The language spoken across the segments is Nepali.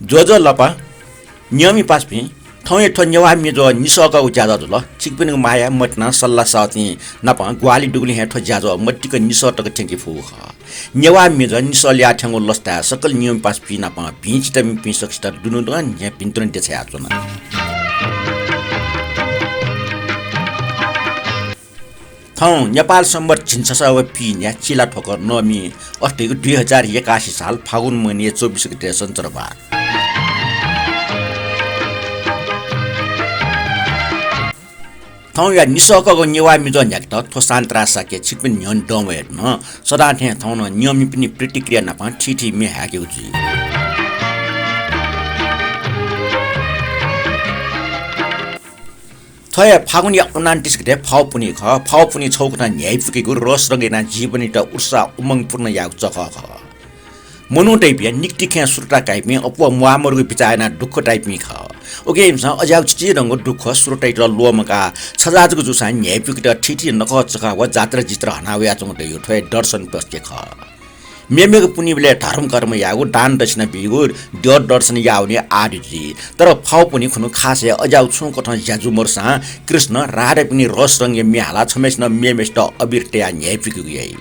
जोजो लपा नियमी पासपि ठौए ठो नेवा मे जो निसका उज्याज ल चिकपिन माया मटना सल्ला साथी नपा ग्वाली डुगली हे ठो ज्याजो मट्टिक निसटक ठेंकी फु ख नेवा मे जो निसल्या ठंगो लस्ता सकल नियम पासपि नपा भिच तमी पि सक्स्ता दुनु दन ने पिन्तुन देछे आचोना थौ नेपाल सम्बर छिन्ससा व पि न्या चिला ठोकर नमी अस्तिको 2081 साल फागुन महिना 24 गते सञ्चरबा थौ या निसकको नेवा मिजो न्याक्ट थो शान्तराज शाक्य छिकपिन न्यन डमेट न सदा थे थौ न नियम पनि प्रतिक्रिया नपा ठिठी मे हाक्यो जी थय फागुन या 29 गते फाउ पुनि छौकना न्याय पुगेको रस रंगेना जीवनी त उर्सा उमंगपूर्ण याग चख ख मनु टाइपिया निक्ति ख्या सुरटा काइपमे अपवा मुआमरगु पिचायना दुख टाइपमी ख ओके इमसा अजाउ चिची रंगो दुख सुरटाइ र लोमका छजाजको जुसा न्याय पुगेट ठिठी नख चखा व जात्रा जित्र हनावया चंगटे यो थय दर्शन पस्के ख मेमेको पुनिबले धर्म कर्म यागो दान दक्षिणा बिगो दर दर्शन याउने आदिजी तर फाउ पनि खुनु खासे अजाउ छु कथ ज्याजु मर्सा कृष्ण राधे पनि रस रंगे मेहाला छमेस्न मेमेस्ट अबिरट्या न्याय पुगु यही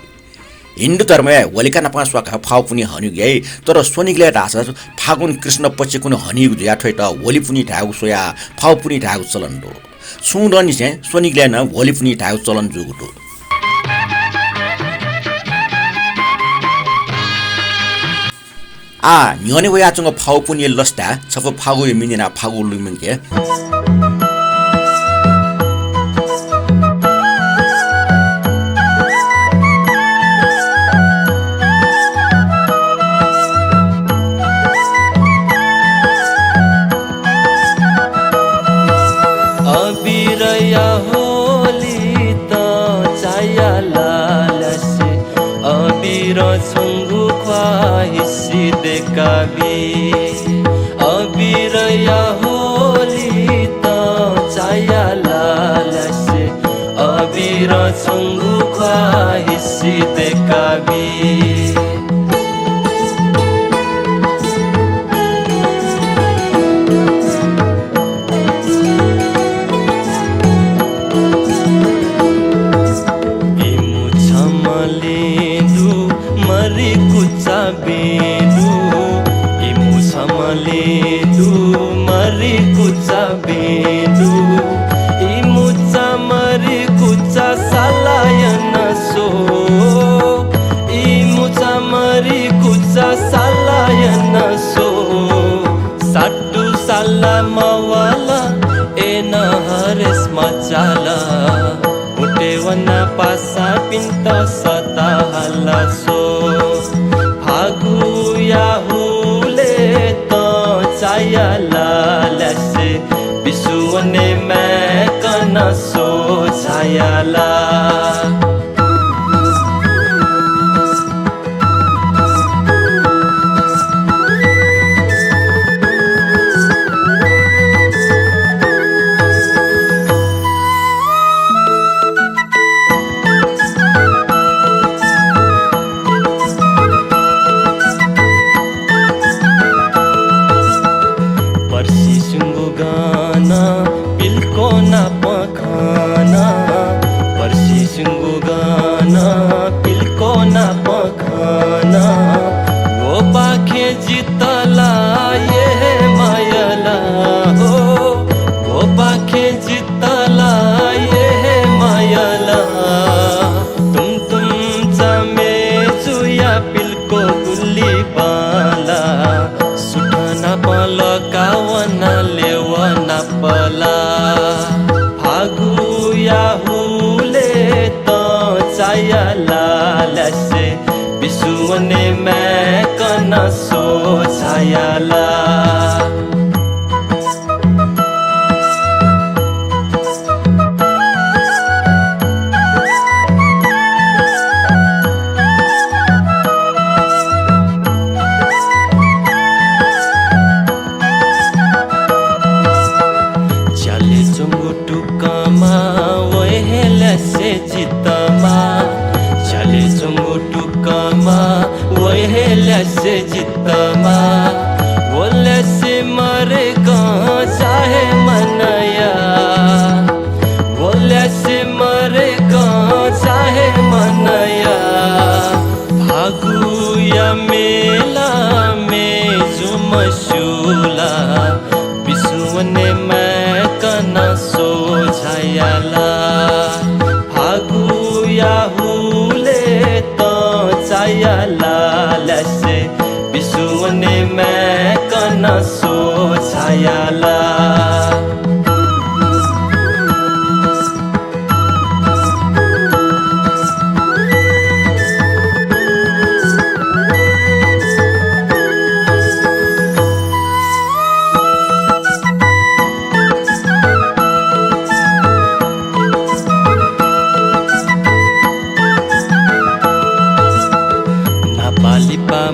हिन्दू धर्म होलिका नपासवाका फाउ पनि हन्यु गए तर सोनिकले रासा फागुन कृष्ण पछि कुन हनिगु या ठैट होली पनि ढागु सोया फाउ पनि ढागु चलन दो सुन्दनी से सोनिकले न होली पनि ढागु चलन जुगु आ न्यने वयाचंग फाउ पुनि लस्ता छफ फागु मिनिना फागु लुमिङके अबिरया होली त चाया लालसे अबिर छंगु ख्वाहिसी देखाबी अबिरया होली त चाया लालसे अबिर छंगु ख्वाहिसी देखाबी macala utewana pasa pinta sata halaso phagu ya hule to chaya lalase bisuane main kana so chaya la bisuane main kana so chayala chale chungu tukama wehela se jitama chale chungu tukama कनसो छायाला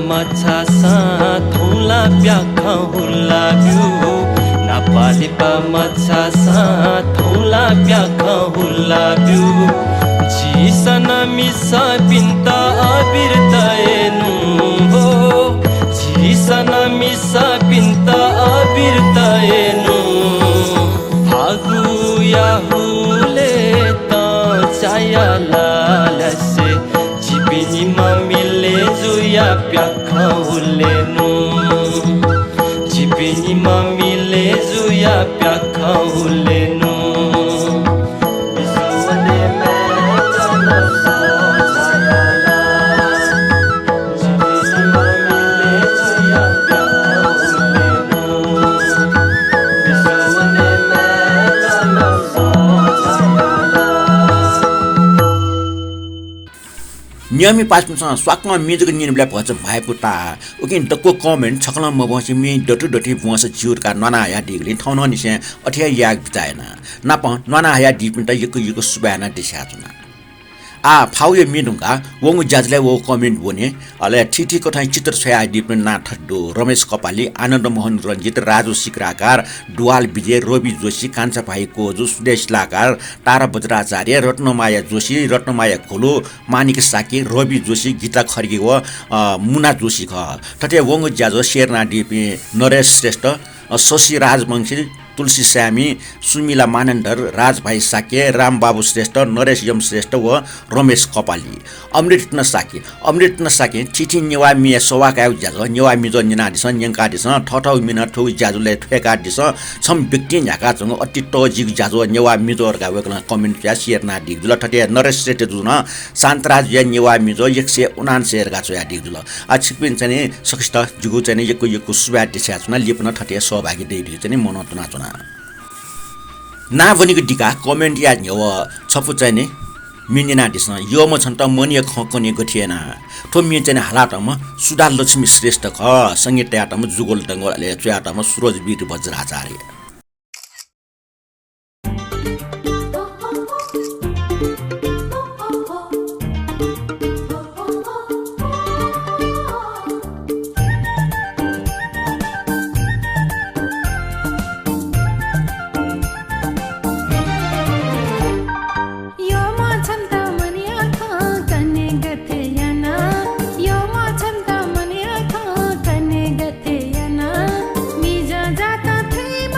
मछा सा थौला प्याख हुला बिउ नापालिपा मछा सा थौला प्याख हुला बिउ झिसन मिसा पिन्त अबिरतएनु हो झिसन मिसा पिन्त अबिरतएनु भागु याहुले त चायाला लसे जिबिनी ममिले जुया प्याख हुलेनु जिबिनी ममिले जुया प्याख हुलेनु बिसुवने मैं कनसो छायाला जिबिनी ममिले जुया प्याख हुलेनु बिसुवने मैं कनसो छायाला नियमी पासपुसँग स्वाक्न मिजुको निनबला भन्छ भएको ता उकिन तको कमेन्ट छकला म बसे मि डटु डटी भन्छ जिउरका नना या डिगले ठाउन निसे अठिया याग बिताएन नाप नना या डिपिन त यको सुबाना दिशा जुना आ फाउये मिनुका वंगु जाजले वो कमेन्ट बोने अले ठिठी कोठाई चित्र छया डिपिन ना ठड्डो रमेश कपाली आनन्द मोहन रञ्जित राजु सिक्राकार दुवाल विजय रवि जोशी कान्छा भाइ कोजु सुदेश लाकार तारा बज्राचार्य रत्नमाया जोशी रत्नमाया खोलो मानिक साकी रवि जोशी गीता खर्गे व मुना जोशी ख तटे वंगु जाजो शेरना डिपि नरेश श्रेष्ठ शशि राजवंशी तुलसी स्यामी सुमिला मानन्दर राजभाइ साके रामबाबु श्रेष्ठ नरेश यम श्रेष्ठ व रमेश कपाली अमृत न साके चिठी नेवा मिया सवाका ज्याज नेवा मिजो निनादिस न्यंकादिस ठठौ मिना ठौ ज्याजुले ठेका दिस छम व्यक्ति न्याका जङ अति टजिक ज्याजो नेवा मिजोरका वेकला कमेन्ट या शेयर ना दिगजुल ठटे नरेश श्रेष्ठ जुन शान्तराज या नेवा मिजो 179 का छया दिगजुल आ छिपिन चाहिँ सकिष्ट जुगु चाहिँ यको सुबा दिशा छना लिपन ठटे सहभागी देइ चाहिँ मनोतना छना ना भनेको डिका कमेन्ट या न्यव छपु चाहिँ मिनिना दिस यो म छन् त मनिया खकने गथिएन ठो मि चाहिँ हालातमा सुधा लक्ष्मी श्रेष्ठ ख संगीत यातमा जुगोल दंगले च्यातमा सुरज वीर वज्राचार्य मी जाता थैम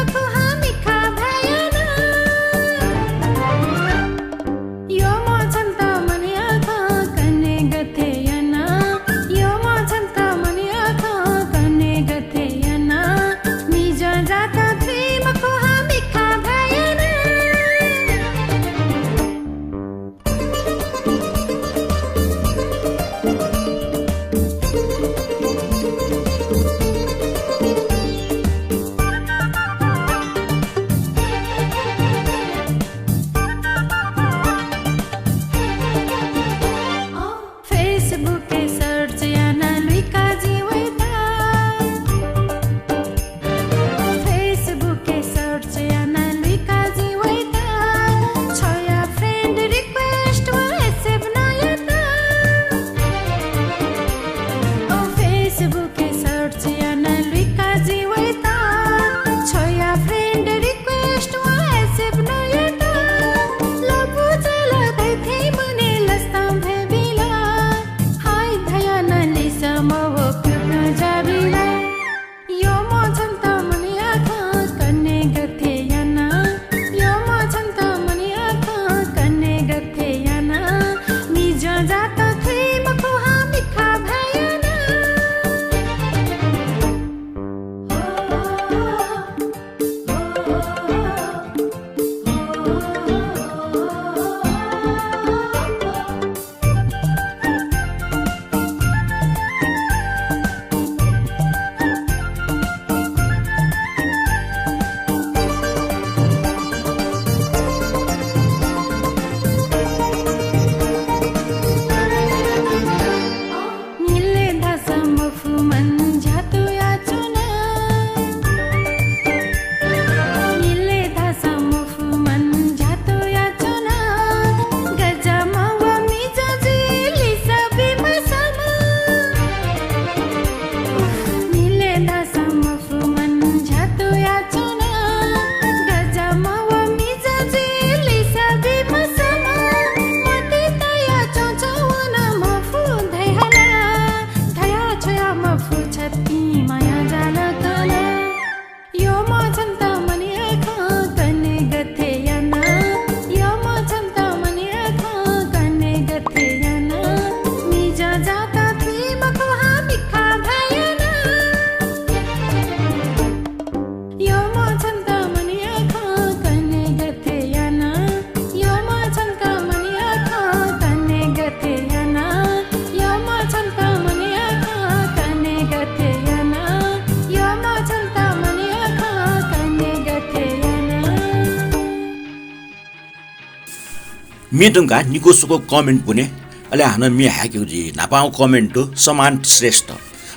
मेदुङका निकोसोको कमेन्ट पुने अले हान मे हाक्युजी नापाउ कमेन्ट समान श्रेष्ठ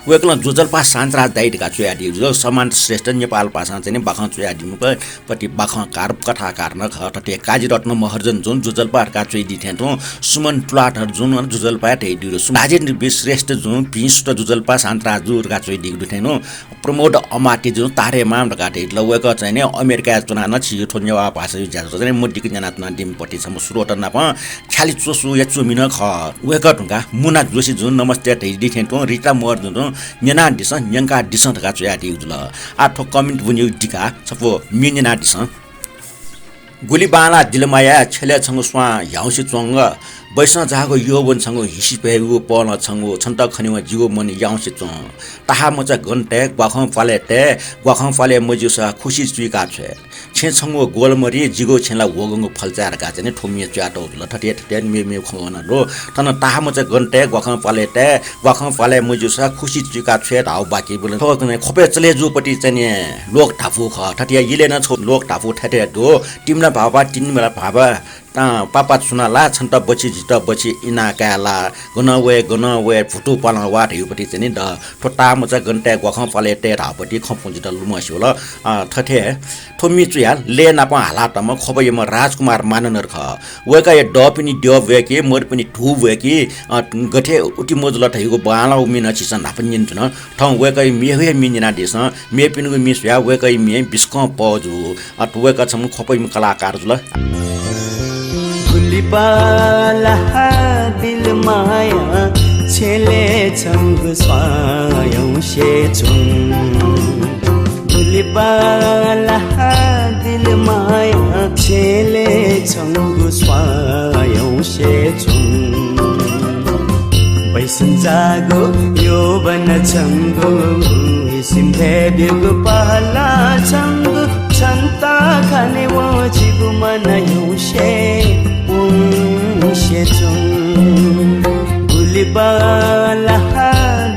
वेकल जोजलपा शान्तराज दाइडका चुयाडी जो समान श्रेष्ठ नेपाल भाषा चाहिँ बख चुयाडी पति बख कार कथा कार्न खटे काजीरत्न महर्जन जुन जोजलपाका चुइदी थेन्टो सुमन प्लाटर जुन जोजलपा तेदिरो सुनाजेन श्रेष्ठ जुन पिस्ट जोजलपा शान्तराज जुरका चुइदी दुथेनो प्रमोद अमाटी जुन तारे मामका तेल वेक चाहिँ ने अमेरिका चुना नछि ठोन्यवा भाषा ज्याजो चाहिँ मोदिक जनातना दिम पति सम स्रोत नप खाली चोसु या चुमिन ख वेक ढुंगा मुना जोशी जुन नमस्ते तेदी थेन्टो रिता महर्जन न्यना दिस न्यंका दिस ढका चुयाडी जुल आठो कमेन्ट बुन्यु दिका सपो मिन्यना दिस गुलीबाला दिलमाया छेले छंग स्वा याउसी चोंग बैसा जाको योवनसँग हिसी पेगु पन छंगो छन्त खनिवा जिगो मन याउसी चों ताहा मचा गन्टे ग्वाखं फाले मजुसा खुशी चुइका छे छंगो गोलमरी जिगो छेला वगंगो फलचार का चाहिँ ठोमिया च्याटो लठटे ठटे मे खवन रो तन ताहा मचा गन्टे ग्वाखं फाले मजुसा खुशी चुइका छे हाउ बाकी बोले थोकने खोपे चले जुपटी चाहिँ लोक ठाफु ख ठटिया इले न छो लोक ठाफु ठटे दो टिमना भाबा तिनमेला भाबा पापा सुनाला छन्त बची जित बची इनाकाला गनवे फुटु पाला वाट युपटी चाहिँ द ठोटा मचा गन्टे ग्वाखं फाले टे रापटी खपुं जित लुमस्यो ल ठठे थोमी चुया ले नापा हालातम खबयम राजकुमार माननर ख वेका य ड पनि ड वेके मोर पनि ठु वेके गठे उटी मोजल ठैको बाला उमिन छिस नापनिन न ठौ वेकै मेहे मिनिना देश मे पिनुको मिसया वेकै मे बिस्क पजु अट वेका छम खपयम कलाकार जुल गुलीबाला दिल माया छेले छंग स्वायं शेचुं गुलीबाला दिल माया छेले छंग स्वायं शेचुं बैसन जागो यौवन छंगो सिम्भे बिगु पहला छंगो छन्ता खाने वो जिगु मन युशे गुलीबाला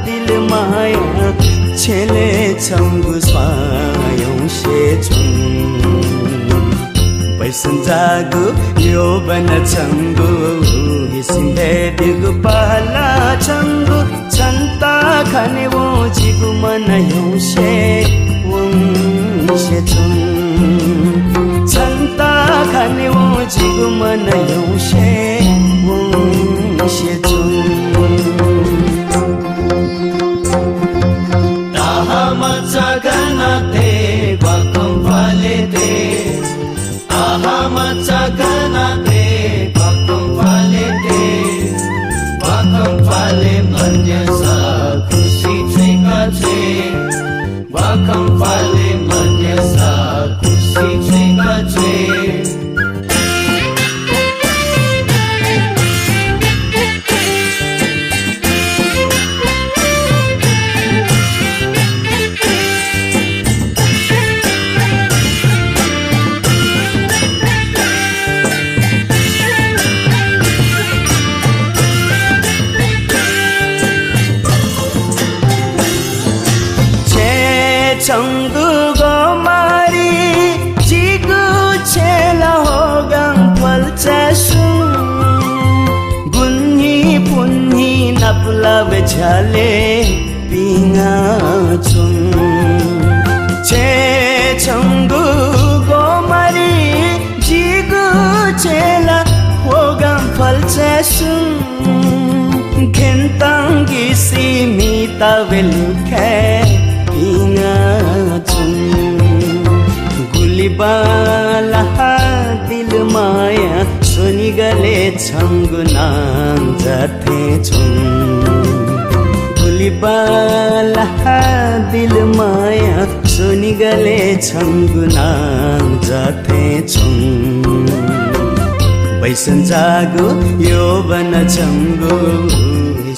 दिल माया छेले छंगु स्वायं शेचुं बैसन जागु यौवन छंगु हिसिम्भे बिगु पहला छंगु छन्ता खाने वो जिगु मन युशे छन्ता खाने वो जिगु मन युशे ताहा मचा गनाते ग्वाखं फाले ते ताहा मचा गनाते ग्वाखं फाले ते ग्वाखं फाले मन्यसा खुशी छेका छे ग्वाखं फाले मन्यसा खुशी छेका छे छंगु गोमारी जिगु छेला होगं फलचासु गुन्ही पुन्ही नपलाव झले पिंगा छुं छे छंगु गोमारी जिगु छेला होगं फलचासु खेन्तांगी सीमिता वेलुखे गुलीबाला दिल माया सुनि गले छंगु नाम जाते छुं गुलीबाला दिल माया सुनि गले छंगु नाम जाते छुं बैसन जागु यौवन छंगु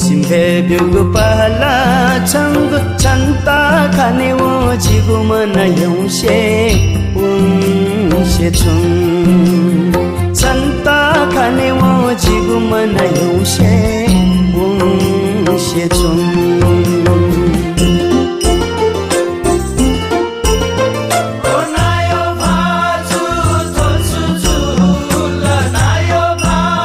सिम्भे बिगु पहला छंगु छन्ता खाने वो जिगु मन युशे छुं छन्ता खाने वो जिगु मन युशे छुं नायो भाजु थोसु जुल नायो भाजु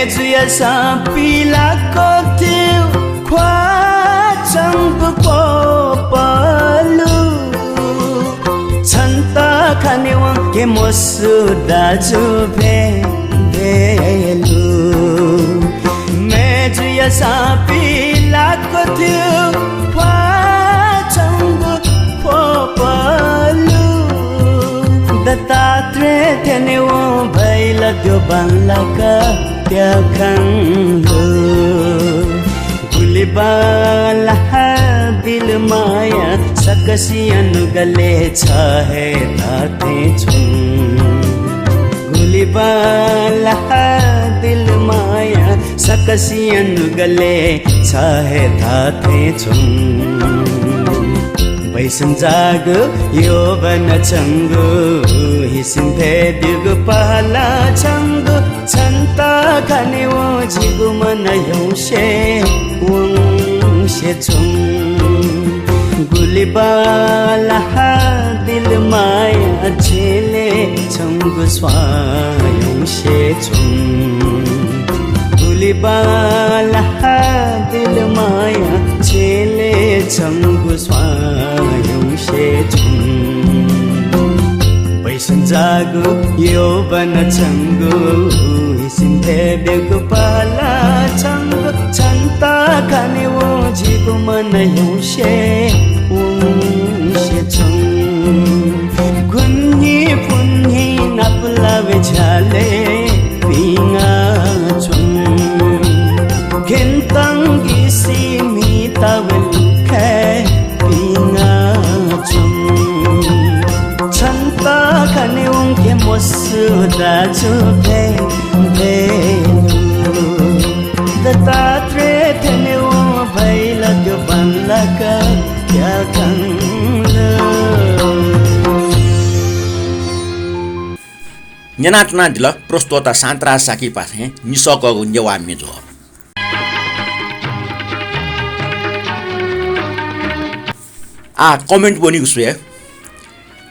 मेजुया सापिला कोथिउ ख्वा चम्बुको पालु छन्ता खाने के मोसु दाजु भेलु मेजुया सापिला कोथिउ ख्वा चम्बुको पालु दत्तात्रे थेने वो भैला त्यो बांलाका त्या खंगो गुलिबाला दिल माया सकसी अनुगले छहे ताते छुं गुलिबाला दिल माया सकसी अनुगले छहे ताते छुं बैसन जाग यो बन चंगु हिसिन भेदिगु पहला चंगु छन्ता खाने वो जिगु मन यौशे वंशे छुं गुलिबाला दिल माया झेले चंगु स्वायौशे छुं गुलिबाला दिल माया झेले चंगु स्वायौशे छुं बैसन जागु यो बन चंगु हिसिन भेबेगु पाला चंगु छन्ता खाने वो जिगु मन यौशे वंशे छुं गुन्ही पुन्ही नपलावे झाले पिंगा छुं खेन्तंगी सिमी तवलुखे पिंगा छुं छन्ता खाने उनके मोसु दाजु भेलु दत्तात्रे थेने वो भैला त्यो बांलाका क्या खंगलो न्यानाटना दिल प्रस्तोता शान्तराज साकी पाथे निसकको नेवा मे झो कमेन्ट बनेको छु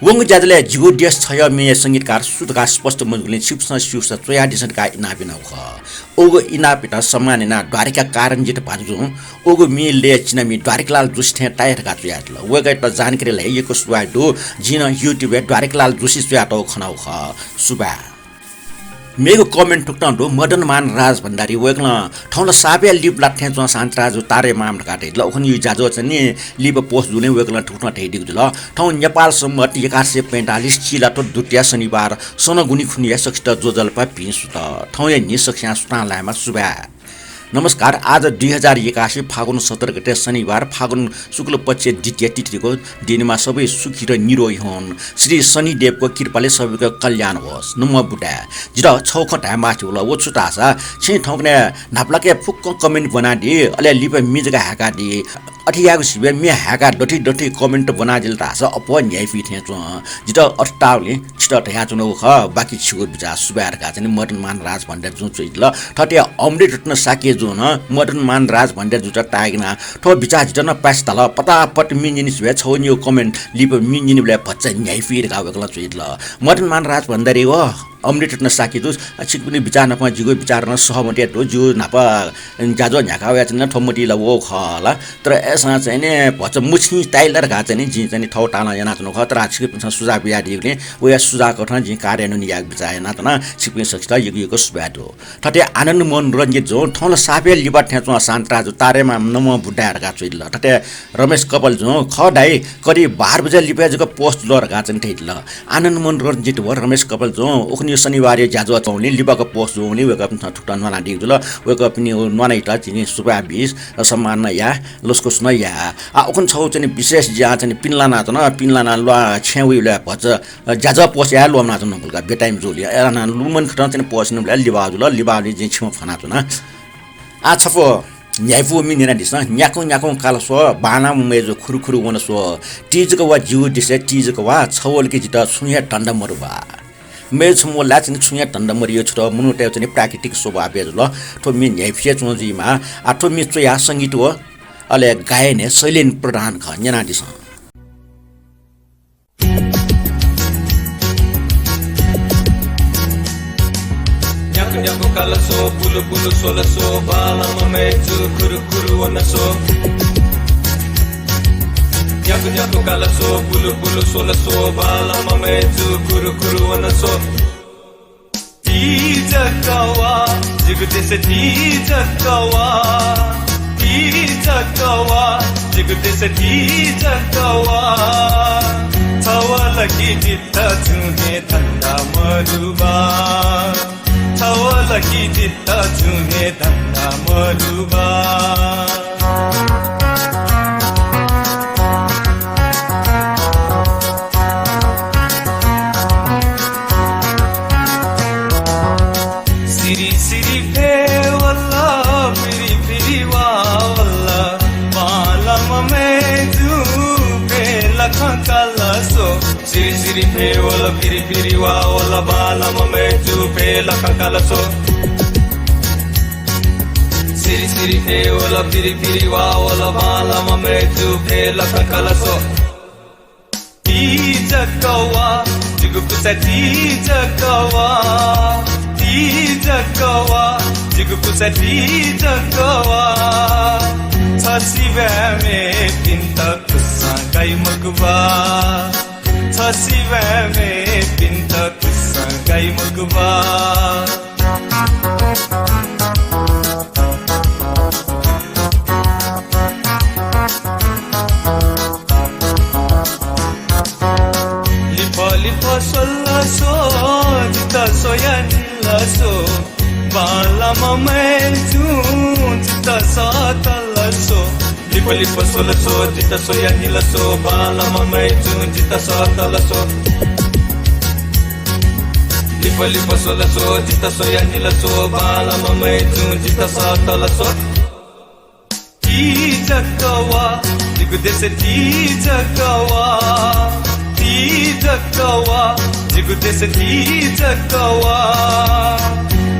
वंग ज्यादले जिगो देश छय मे संगीतकार सुतका स्पष्ट मजुले शिवस शिवस चोया दिसनका इनाबिना ख ओगो इनापिटा सम्मानना द्वारिका कारण जित पाजु ओगो मिले चिनामी द्वारिकलाल जोशी थे टायर का चोयाटल वगैट जानकारी ल्याएको सुवाडो जिन युट्युब द्वारिकलाल जोशी चोयाटो खनाउ ख सुबा मेगो कमेन्ट टुक्टाउँदो मदन मान राज भण्डारी वेग्न ठाउँला साबे लिप लाथे ज शान्तराज तारे माम काटे ल ओखन यु जाजो चाहिँ लिप पोस्ट जुने वेग्न टुक्टा ठेडिक ल ठाउँ नेपाल सम्मत 1145 चिला तो दुटिया शनिबार सनगुनी खुनिया सक्षित जोजलपा पिसु त ठाउँ या नि सक्षा सुता लामा सुबा नमस्कार आज 2081 फागुन 17 गते शनिबार फागुन शुक्ल पक्ष द्वितीय तिथिको दिनमा सबै सुखी र निरोगी हुन् श्री शनिदेवको कृपाले सबैको कल्याण होस् नम बुढा जिरा छौखटा माथि होला ओ छुटासा छि ठौकने नाप्लाके फुक्क कमेन्ट बनादि अले लिप मिजगा हाका दि अठियाको सिबे मे हाका डठी डठी कमेन्ट बनादिल तासा अप न्याय फिथे च जिरा अट्टाउले छिटा ठया चुनो ख बाकी छिगो बिजा सुबारका चाहिँ मदन मान राज भन्दै जुन चाहिँ ल ठटे अमृत रत्न साके जुन मदन मान राज भन्दै जुटा टागना ठो बिचा जिटन पास तल पतापट मिनिनिस वे छौनियो कमेन्ट लिप मिनिनि ब्ले भच्चा न्याय फिर गावेकला चाहिँ ल मदन मान राज भन्दै रे हो अमृत रत्न साके दु छिक पनि विचार नपा जिगो विचार न सहमति तो जु नापा जाजो न्याकावे चाहिँ ठमति ल वो खला तर एसा चाहिँ ने भच्चा मुछि टाइलर गा चाहिँ जि चाहिँ ठौ टाना जना च खतरा छिक पनि सुझाव बिया दिने व या सुझाव कठन जि कार्यान्वयन याग बिचाय ना तना छिक पनि सकिता यगको सुबाटो ठटे आनन्द मन रञ्जित जो ठौला साबे लिबा ठेचो शान्तराज तारेमा नम बुड्डाहरुका चुइल ठटे रमेश कपाल जो खडाई करी 12 बजे लिपेजको पोस्ट लर गा चाहिँ ठेल आनन्द मन रञ्जित व रमेश कपाल जो ओखनि शनिबार जाजो चौनी लिबाको पोस्ट जो नि वेक ठुक्टा नला दिगुल वेक पनि ननै त चिनि सुबा 20 सम्मान या लस्को सुन या ओखन छौ चाहिँ विशेष ज्या चाहिँ पिनलाना त न पिनलाना ल छेउले भच जाजो पोस्ट या लोमना त नबुलका बेटाइम जोली एराना लुमन खट चाहिँ पोस्ट न लिबाजुल लिबाले चाहिँ छिम फना त न आ छफो न्यायफु मिनेना दिस न्याको न्याको कालसो बाना मेजो खुरुखुरु वनसो तीजको वा जिउ दिसे तीजको वा छवलकी जित सुया टण्ड मरुबा मेज मो लाचिन सुया टण्ड मरियो छ मुनुटे चाहिँ प्राकृतिक शोभा बेजल ठो मि न्यायफिया चोजीमा आठो मि चोया संगीत हो अले गायने शैलेन प्रधान ख न्याना this न्याको kalaso bulu bulu solaso balama meju kuru kuru wanaso nyaku nyaku kalaso bulu bulu solaso balama meju kuru kuru wanaso tijakawa jigudese tijakawa jigudese tijakawa छवलकी चित्त छुने धन्दा मरुबा छवलकी चित्त छुने धन्दा मरुबा सिरी सिरी फेवल्ला फिरी फिरी वावल्ला बालम में जुबे लखन कलसो सिरी सिरी फेवल्ला फिरी फिरी वावल्ला बालम में जुबे लखन कलसो सिरी सिरी फेवल्ला फिरी फिरी वावल्ला बालम में जुबे Lakhan कलसो Tijakawa jigukusa tijakawa tijakawa jigukusa tijakawa chasiva me pinta kusangai magwa chasiva me pinta kusangai magwa Solaso, jita soya nilaso, balama meju, jita satalaso. Lipa lipa solaso, jita soya nilaso, balama meju, jita satalaso. Lipa lipa solaso, jita soya nilaso, balama meju, jita satalaso. Tijakawa, jigudese tijakawa. Tijakawa, jigudese tijakawa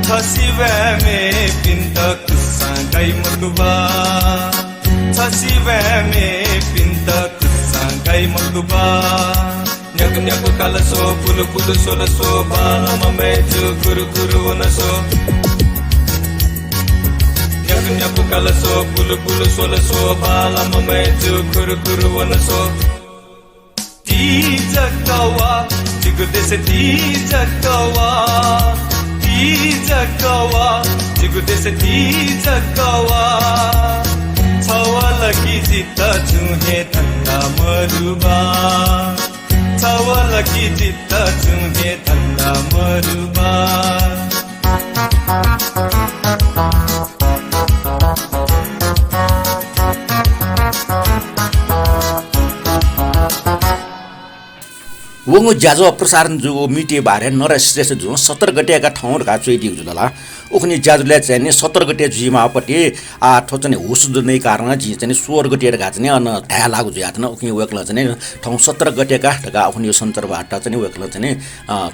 Chasiva me pinta kusangai magwa Chasiva me pinta kusangai magwa Nyaku nyaku kalaso, pulu pulu solaso Balama meju kuru kuru wanaso Nyaku nyaku kalaso, pulu pulu solaso Balama meju kuru kuru wanaso Tijakawa, jigudese tijakawa Tijakawa, jigudese tijakawa Chawalaki jitta chunhe thanda maruba Chawalaki jitta chunhe thanda maruba वंगो ज्याजो प्रसारण जुगो मिटे बारे नर श्रेष्ठ जु 17 गतेका ठाउँहरुका चोइदी जुदला उखनी ज्याजुले चाहिँ नि 17 गते जिमापटी आ ठोचने होस दुनै कारण जि चाहिँ 16 गते गा चाहिँ अन ढा लागु ज्यातन उखनी वेकल चाहिँ ठाउँ 17 गतेका ढगा उखनी सन्तरबाट चाहिँ वेकल चाहिँ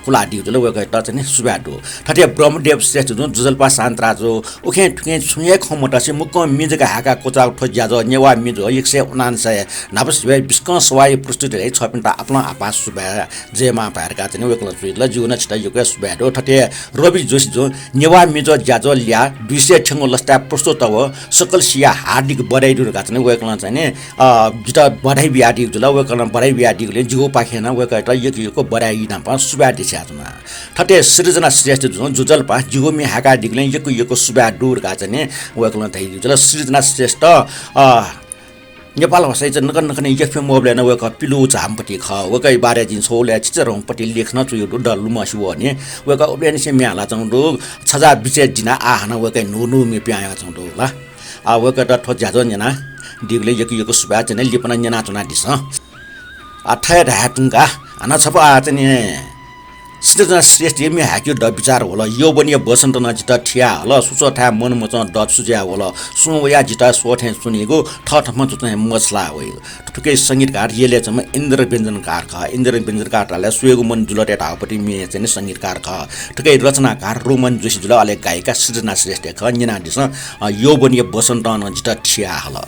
कुलाडी जुले वेकट चाहिँ सुबाडो ठटे ब्रह्मदेव श्रेष्ठ जु जुजलपा शान्तराजो उखे ठुके छुये खमटा से मुक्क मिजका हाका कोचा ठो ज्याजो नेवा मिजो 199 नापस बिस्क सवाई प्रस्तुत रे छपिन्टा आफ्नो आपास सुबा जेमा पारका चाहिँ वेकल जुइला जुना छिटा युके सुबाडो ठटे रवि जोशी जो नेवा मिजो ज्याजो ल्या 200 ठंगो लस्ता प्रस्तुत हो सकल सिया हार्दिक बधाई दुर्गा चाहिँ वेकल चाहिँ नि जिता बधाई बियाडी जुला वेकल बधाई बियाडीले जिगो पाखेन वेकट यको बधाई नापा सुबाडी छ्याजमा ठटे सृजना श्रेष्ठ जो जुजलपा जिगो मी हाका डिगले यको सुबा दुर्गा चाहिँ नि वेकल थै जुला सृजना श्रेष्ठ नेपाल भाषा चाहिँ नकन नकन एफएम मोबले न वेक पिलो झामपटी ख वेकै बारे जिन छोले चिचरङपटी लेख्न चुयो डल्लु मसिबो भने वेक ओबेन से म्याला चंदो छजा बिचे जिना आहाना वेकै नुनु मे प्याया चंदो ला आ वेक द ठो ज्याजो जना दिगले यको सुबा चाहिँ लिपन जना चुना दिस आ ठय ढाटुङका आना छपा चाहिँ सिजना श्रेष्ठ यमी हाक्यो द विचार होला यो बनिया बसन्त नजित ठिया होला सुसो था मन मच द सुज्या होला सुया जिता सोठे सुनेको ठठमा जुत्ने मसला हो ठुकै संगीतकार येले चाहिँ इन्द्र व्यञ्जनकार ख इन्द्र व्यञ्जनकारले सुएको मन जुलटे ढापटी मे चाहिँ संगीतकार ख ठुकै रचनाकार रोमन जोशी जुल अले गायिका सिजना श्रेष्ठ ख निना दिस यो बनिया बसन्त नजित ठिया होला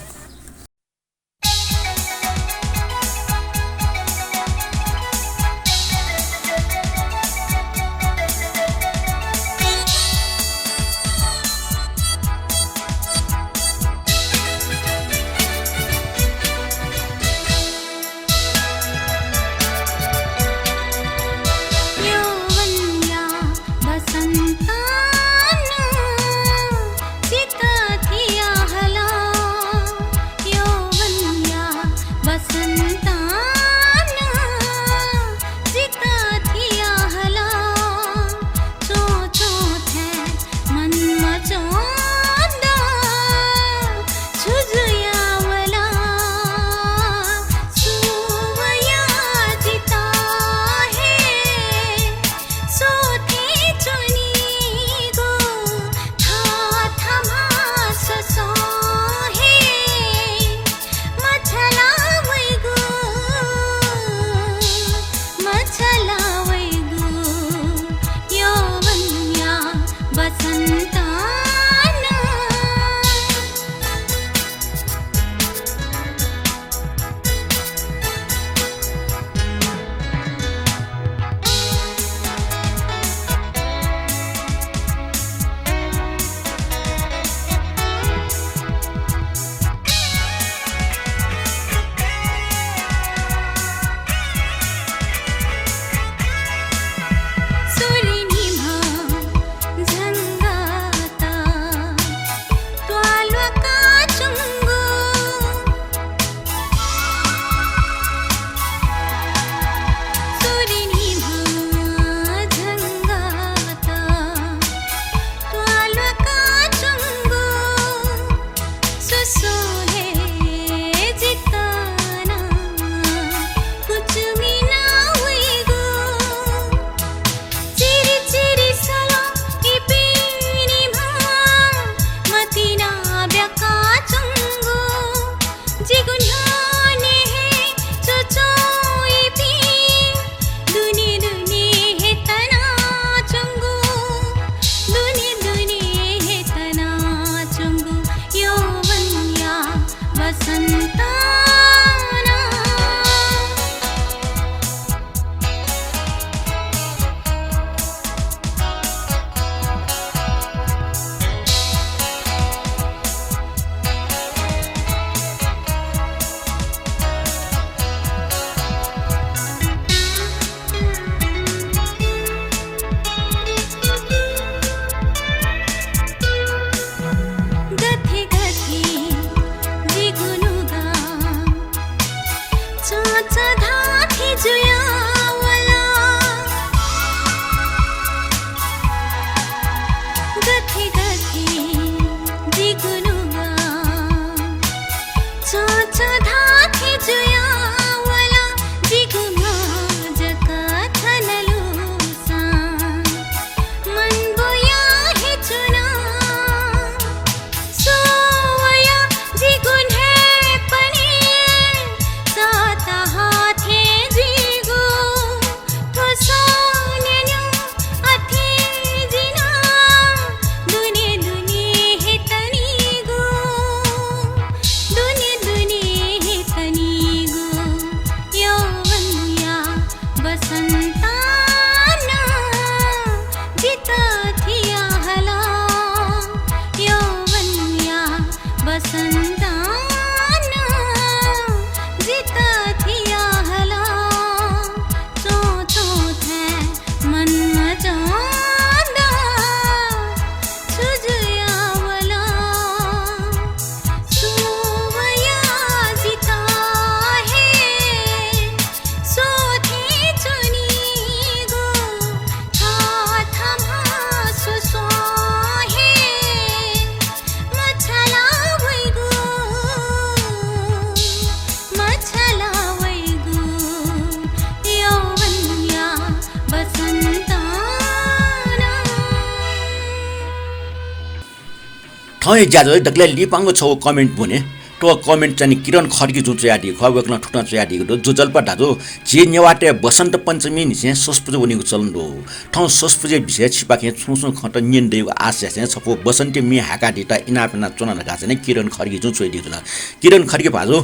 ठय ज्यादा दगले लिपांग छौ कमेन्ट भने तो कमेन्ट चाहिँ किरण खड्की जुन चाहिँ आदि खवेक्न ठुटा चाहिँ आदि जो जल्पा दाजो जे नेवाटे बसन्त पञ्चमी नि चाहिँ ससपुजे वनिको चलन दो ठाउँ ससपुजे विषय छिपाके छुसु खट नियन देव आशा चाहिँ छपो बसन्ते मी हाका दिता इनापना चुना लगा चाहिँ किरण खड्की जुन चाहिँ दिला किरण खड्की भाजो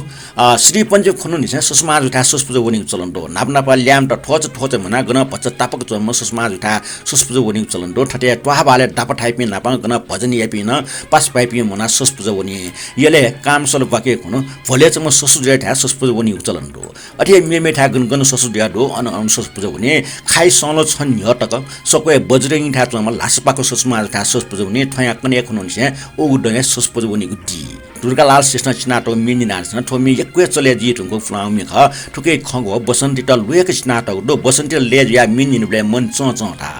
श्री पञ्च खनु नि चाहिँ ससमा जुठा ससपुजे वनिको चलन दो नापनापा ल्याम त ठोच मना गन पचतापक जन्म ससमा जुठा ससपुजे वनिको चलन दो ठटे टहा बाले दापा टाइपि नापा गन भजन यापि न पास पाइपि मना ससपुजे वनि यले काम बाके हुनु भोले चाहिँ म ससुजा ठा ससपुजा वनि चलन दो अथे मेमे ठा गन ससुजा दो अन ससपुजा वनि खाइ सलो छन् हटक सकै बजरंगी ठा चमा लासपाको ससमा ठा ससपुजा वनि थया कने खुनु छ ओ गुडे ससपुजा वनि गुडी दुर्गालाल कृष्ण चिनाटो मिनि नार्सन ठोमी एकवे चले जी ठुको फ्लाउमी ख ठुके खगो बसन्ती त लुएक चिनाटो दो बसन्ती ले या मिनि निबले मन च ठा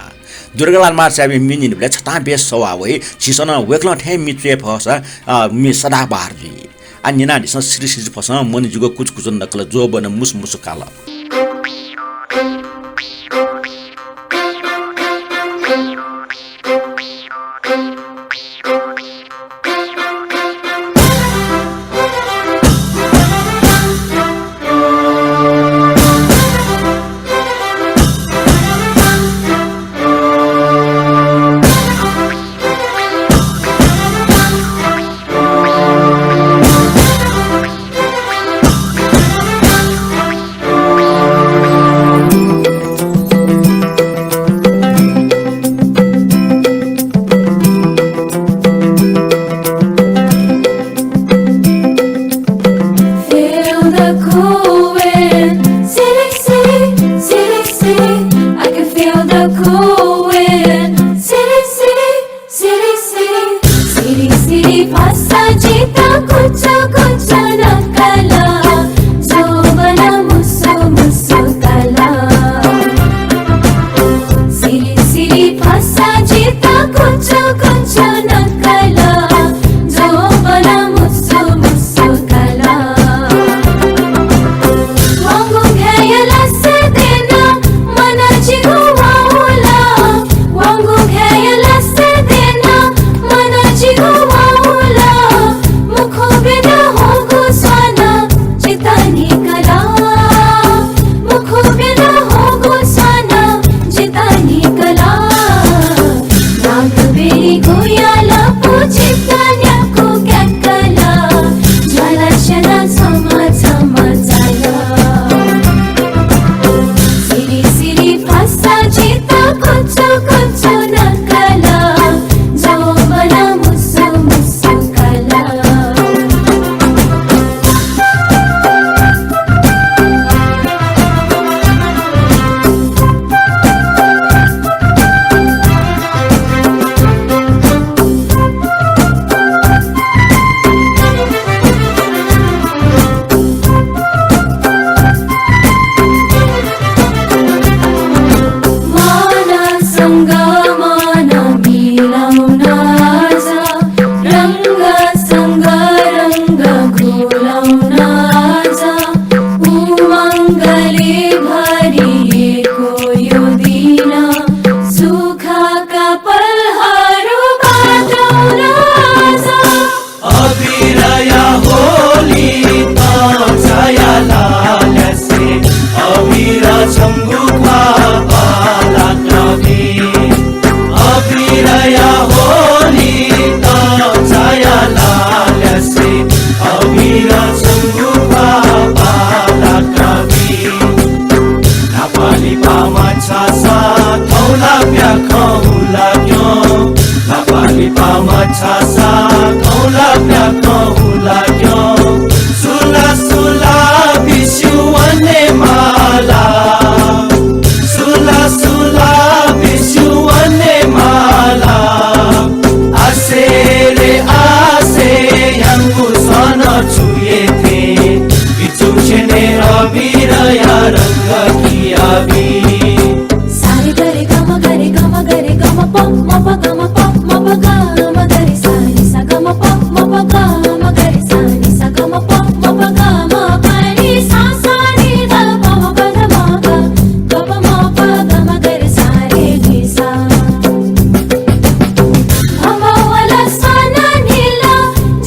दुर्गालाल मार्चाबे मिनि निबले छता बेस सवावे छिसन वेक्ल ठे मित्रे फसा मि सदा बारजी अन्यना दिस श्री श्री फसा मन जुगो कुछ कुछ नकल जो बन मुस मुस काला बोलाउन आज उमङ्गले भरिएको यो दिन सुखका पलहरू बाँडौँ आज अबिरया होली त छाया लालसे अबिर छङ्गुखा पाला कवि अबिरया होली त छाया लालसे अबिर छङ्गुखा पाला कवि नेपाली पामा छासा थौला प्याखौला क्यो नेपाली पामा छासा थौला प्याखौला क्यो सुला सुला बिसुवने माला सुला सुला बिसुवने माला आसे रे आसे यांगु सन छुए थे बिचुछने अबिरया रंग की आबी सारे गरे गम प म प गम प म प गम गरे सा नि सा गम प म प गम गरे सा नि सा गम प म प गम प नि सा सा नि द प म प ध म ग ग प म प गम गरे सा रे नि सा भमवला सन नीला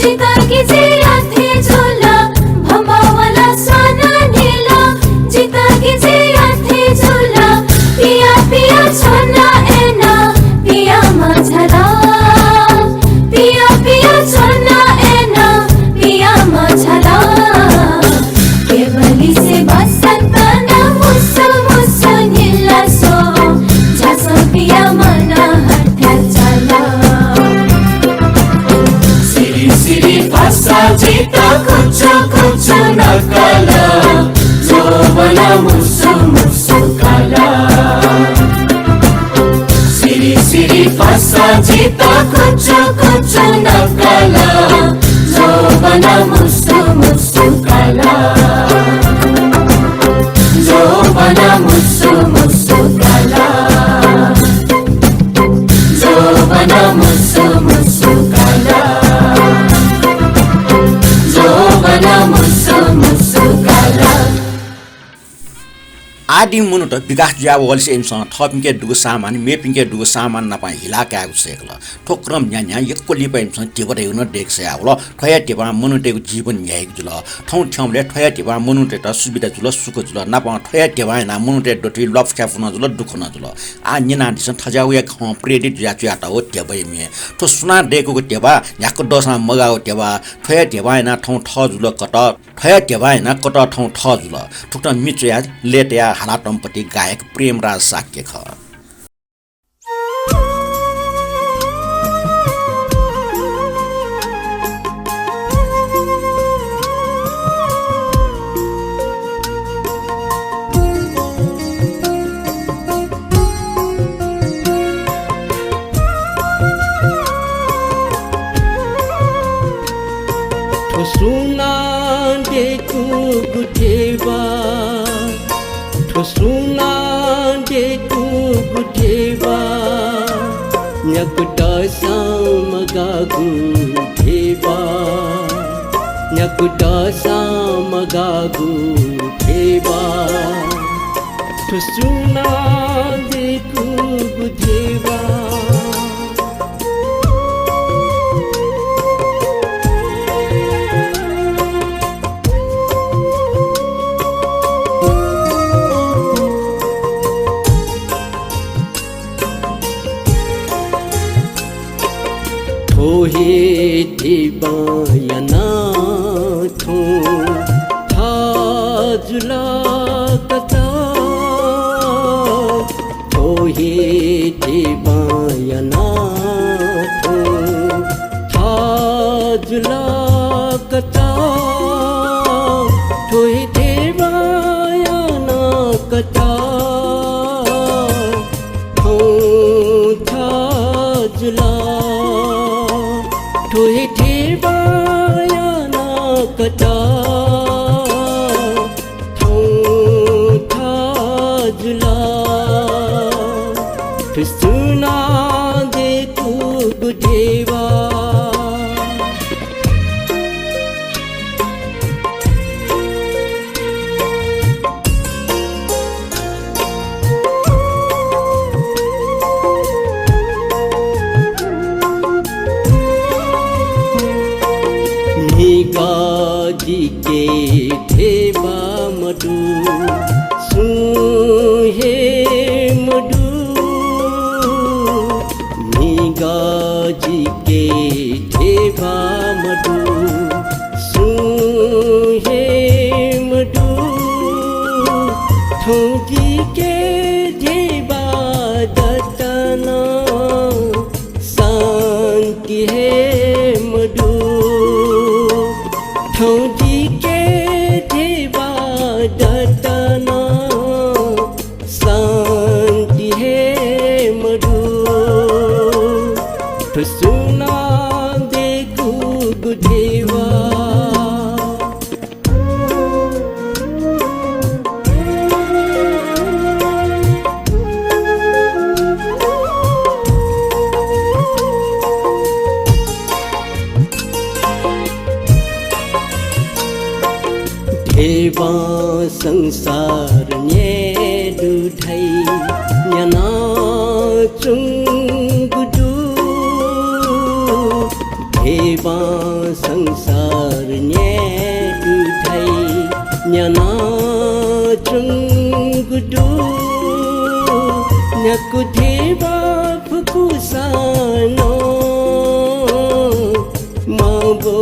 जिता की जिया थे झोला भमवला सन नीला जिता की जिया थे झोला पिया पिया छोना एना पिया मझला पिया पिया छोना एना पिया मझला केवली से बसंत न मुसु मुसु नीला सो झस पिया मना हट्या चला सिरी सिरी भाषा जिता कुचो कुचो नकल जोबना मुसु मुसु कला सिरी सिरी भाषा जिता कुचो कुचो नकल जोबना मुसु मुसु कला जोबना मुसु मुसु कला जोबना मुसु मुसु कला जोबना मुसु मुसु कला आदि मुनु त विकास ज्या वलसे एमसँग थपिङके दुगु सामान मेपिङके दुगु सामान नपा हिलाका सेकल ठोक्रम न्या यक्कोली पेमसँग टेबर हेउन देखसे आवल ठया टेबा मुनुटेको जीवन न्यायक जुल ठौ ठौले ठया टेबा मुनुटे त सुविधा जुल सुख जुल नपा ठया टेबा ना मुनुटे डोटी लफका फुन जुल दुख न जुल आ निना दिसन थजाउ एक ख प्रेडिट ज्याचु आटा हो टेबै मे ठो सुना डेको टेबा याको दसा मगाओ टेबा ठया टेबा ना ठौ ठ जुल कट ठया टेबा ना कट ठौ ठ जुल ठुक्ट मिचु या लेटया हालाटमपट्टि गायक प्रेमराज शाक्य ख सुना देखु गुठेवा सुना देखु गुठेवा न्यकुटा सामगा गुठेवा न्यकुटा सामगा गुठेवा सुना देखु गुठेवा हे देवायना थो थाजुला कथा हे देवायना थो थाजुला कथा हे देवायना कथा हो थाजुला ठोहे ठेवायाना कटा थो थाजुला सुना देखु गुठेवा जी के ठेबा मडु सुहे मडु निगा जी के ठेबा मडु सुहे मडु ठोजी के ठेबा दतना शांति है मडु ठोजी के ठेबा दतना शांति है मडु तो सुना देखू गुठेवा ठेबा संसार न्ये दुधै न्याना चुंगुदु ठेबा संसार न्ये दुधै न्याना चुंगुदु न्याकु ठेबा फुकुसानो माबो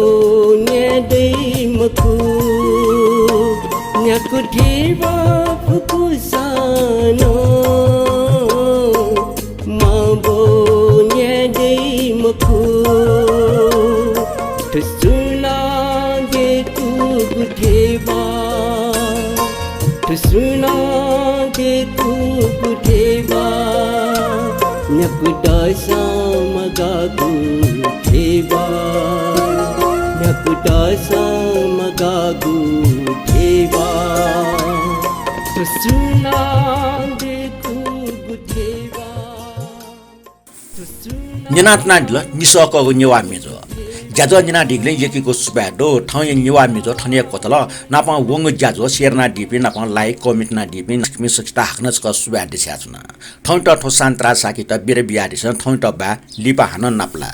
न्ये दै मकु न्याकु ठेबा फुकुसानो माबो न्ये दै मकु ठुसुना गेकु गुठेबा ठुसुना गेकु गुठेबा न्याकु दासा magagu ठेबा न्याकु दासा magagu ठेबा ठुसुना गेकु गुठेबा निनात नाडल निसकको नेवा मे जो ज्याजो निना डिग्ले यकीको सुबाडो ठाउँ नेवा मे जो ठनिया कोतल नापा वंग ज्याजो शेरना डिपि नापा लाइक कमिट ना डिपि नस्कमी सचिता हाक्नच क सुबाड दिस्या छुना ठाउँ ट ठो शान्तराज शाक्य त बिरे बिया दिस ठाउँ ट बा लिपा हान नाप्ला